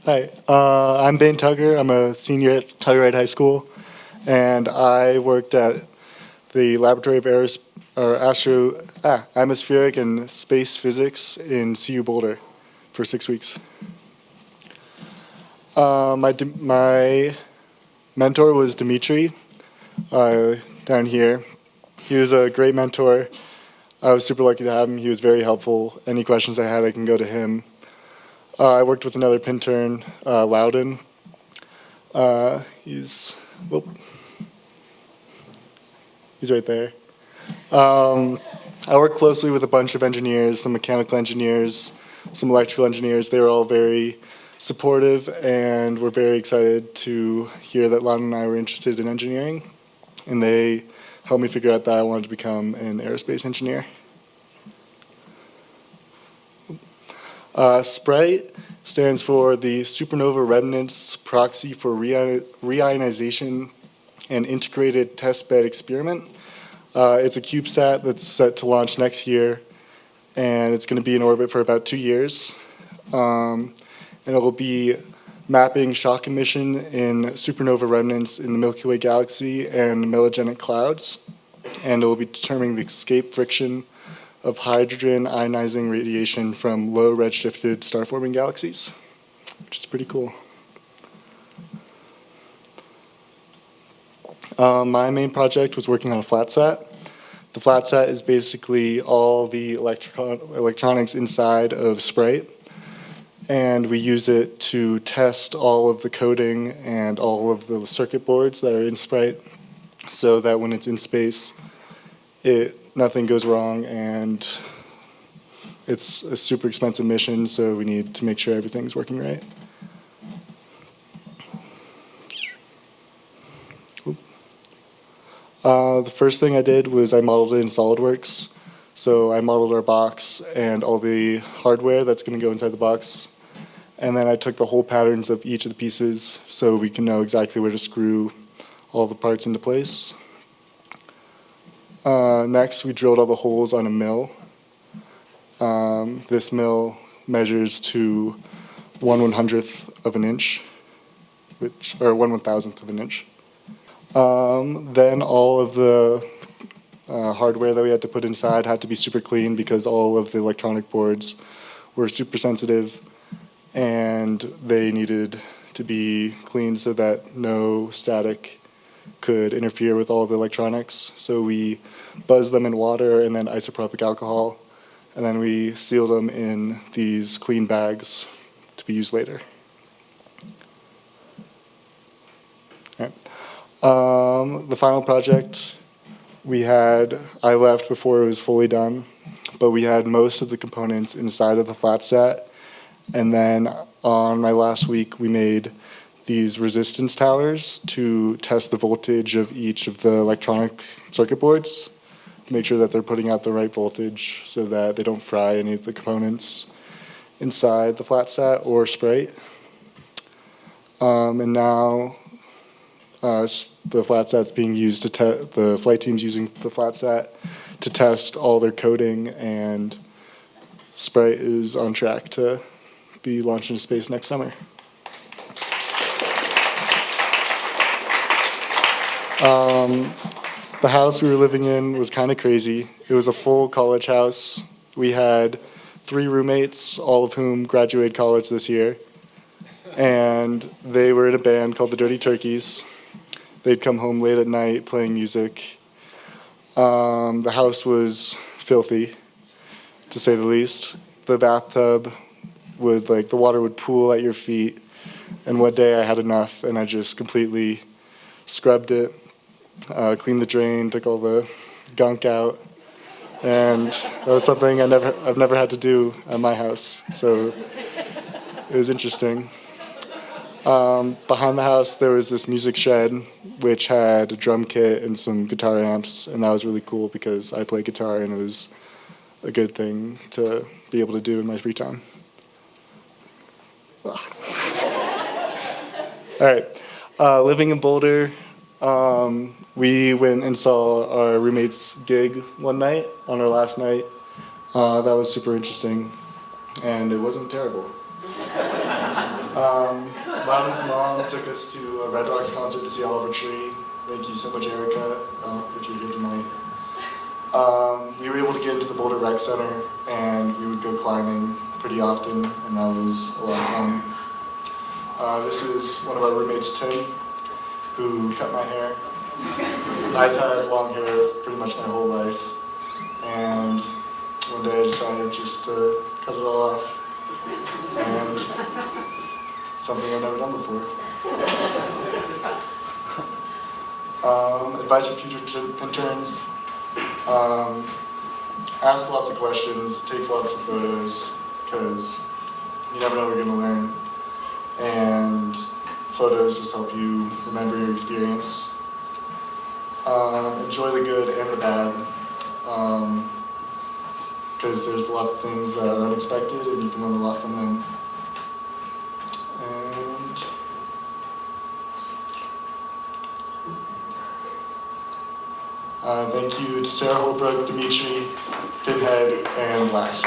Hi, I'm Baen. I'm a senior at Telluride High School, and I worked at the Laboratory of Atmospheric and Space Physics in CU Boulder for 6 weeks. My mentor was Dimitri down here. He was a great mentor. I was super lucky to have him. He was very helpful. Any questions I had, I can go to him. I worked with another Pintern, Loudon. He's right there. I worked closely with a bunch of engineers, some mechanical engineers, some electrical engineers. They were all very supportive, and we're very excited to hear that Loudon and I were interested in engineering, and they helped me figure out that I wanted to become an aerospace engineer. SPRITE stands for the Supernova Remnants Proxy for Reionization and Integrated Testbed Experiment. It's a CubeSat that's set to launch next year, and it's going to be in orbit for about 2 years. And it will be mapping shock emission in supernova remnants in the Milky Way galaxy and melagenic clouds, and it will be determining the escape friction of hydrogen ionizing radiation from low redshifted star-forming galaxies, which is pretty cool. My main project was working on a flat-sat. The flat-sat is basically all the electronics inside of SPRITE, and we use it to test all of the coding and all of the circuit boards that are in SPRITE, so that when it's in space, nothing goes wrong, and it's a super expensive mission, so we need to make sure everything's working right. The first thing I did was I modeled it in SolidWorks. So I modeled our box and all the hardware that's going to go inside the box. And then I took the hole patterns of each of the pieces so we can know exactly where to screw all the parts into place. Next, we drilled all the holes on a mill. This mill measures to 1/100th of an inch, or 1/1000th of an inch. Then all of the hardware that we had to put inside had to be super clean because all of the electronic boards were super sensitive, and they needed to be cleaned so that no static could interfere with all the electronics. So we buzzed them in water and then isopropyl alcohol, and then we sealed them in these clean bags to be used later. All right. The final project I left before it was fully done, but we had most of the components inside of the flat-sat, and then on my last week we made these resistance towers to test the voltage of each of the electronic circuit boards, to make sure that they're putting out the right voltage so that they don't fry any of the components inside the flat-sat or SPRITE. And now the flat-sat's being used the flight team's using the flat-sat to test all their coding, and SPRITE is on track to be launched into space next summer. The house we were living in was kind of crazy. It was a full college house. We had 3 roommates, all of whom graduated college this year, and they were in a band called the Dirty Turkeys. They'd come home late at night playing music. The house was filthy, to say the least. The bathtub the water would pool at your feet, and one day I had enough and I just completely scrubbed it, cleaned the drain, took all the gunk out, and that was something I've never had to do at my house, so it was interesting. Behind the house there was this music shed which had a drum kit and some guitar amps, and that was really cool because I play guitar and it was a good thing to be able to do in my free time. All right, living in Boulder, we went and saw our roommate's gig one night, on our last night. That was super interesting, and it wasn't terrible. Loudon's mom took us to a Red Rocks concert to see Oliver Tree. Thank you so much, Erica, if you're here tonight. We were able to get into the Boulder Rec Center, and we would go climbing pretty often, and that was a lot of fun. This is one of our roommates, Tim, who cut my hair. I've had long hair pretty much my whole life, and one day I decided just to cut it all off, and something I've never done before. Advice for future Pinterns. Ask lots of questions, take lots of photos, because you never know what you're going to learn. And photos just help you remember your experience. Enjoy the good and the bad, because there's lots of things that are unexpected and you can learn a lot from them. And thank you to Sarah Holbrook, Dimitri, Pinhead, and LASP.